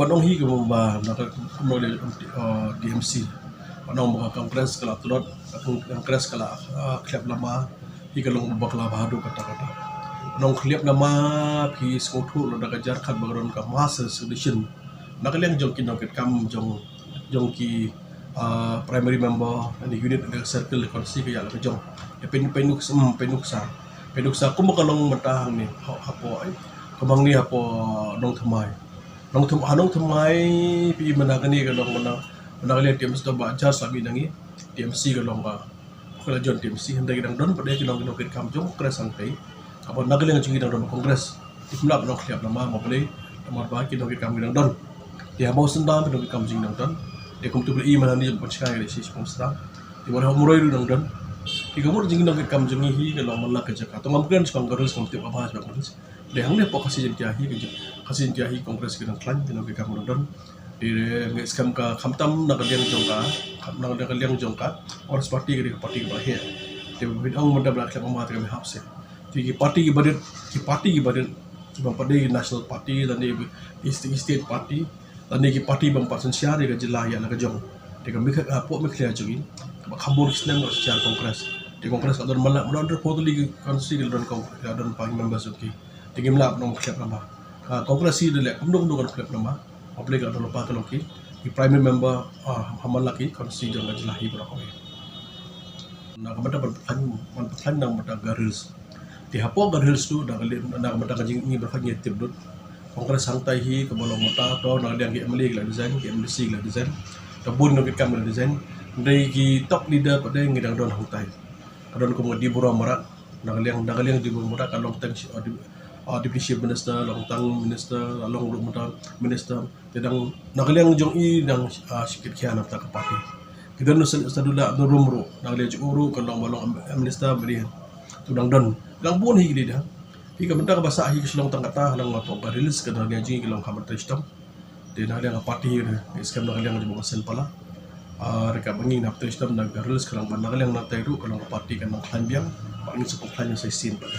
banong hi ke ba nak DMC banong ba kongres kala tulot kongres kala klep lama hi kalong bakla bahadu kata-kata banong klep nama pi skotu lo daga jar khat bagron ka master solution nakaleng jong kinong ket kam jong ki primary member and unit the circle konsi ke ya la jong penuksa kumakalong matahang ni hapo ay kabang ni hapo nong thamai pi managani kalong managale TMC to ba jar sabi nangi TMC kalong ba kala jon TMC hendak idang don pada kinong ket kam jong kongres ang pei apa nagaleng jing idang don kongres timlap nong khiap nama mabele namar ba kinong ket kam idang don dia mau sendam kinong ket kam jing idang don dia kum tu beli mana ni pachkai le si kongsta di mana murai idang don Ikamur jingin dong kam jungi hi kalau malah kerja kata mungkin sekarang garus kom tiap apa sebab garus dehang deh pokok kasih jentiahi kerja kasih jentiahi kongres kita klan dong kam don di nggak skam ka kamtam nak kalian jongka orang parti ke parti bahaya di bidang muda belakang pemat kami hapse di parti ibadat bang parti national party dan di state party dan di parti bang pasen syari ke jelah ya nak jong di kami apa mikir jongin kabur Islam secara kongres di kongres kadon malak menonder foto lagi konsil dan kongres kadon pagi members oke tinggi melap nom klub nama kongres ini lek umdong klub nama apalagi kadon lupa kalau ki di primary member hamal lagi konsil jangan jelahi berapa nah kemudian berpekan nang mata garis di hapo garis tu dah kali nak mata kajing ini berfanya tip dot kongres santai hi kebolong mata atau nak dia ki amli lah design ki MDC lah design tabun nak kam lah design dari ki top leader pada ngidang don hutai kadon ko di buro marak nagaliang di buro marak kalong tang deputy chief minister long tang minister long minister tedang nagaliang jong i dang sikit kian ta kapati kidon sadula do rumro nagaliang uru kalong balong minister beri tudang don lang bun hi gidi dah hi ka mentak bahasa hi kislong tang kata lang ngapo ka release ka nagaliang jing kilong kamar tristam de nagaliang parti skam nagaliang di sen pala reka bangi nak terus tam nak garus kalau mana yang nak teru kalau parti kan nak klan biang paling sepuluh klan yang saya sin pada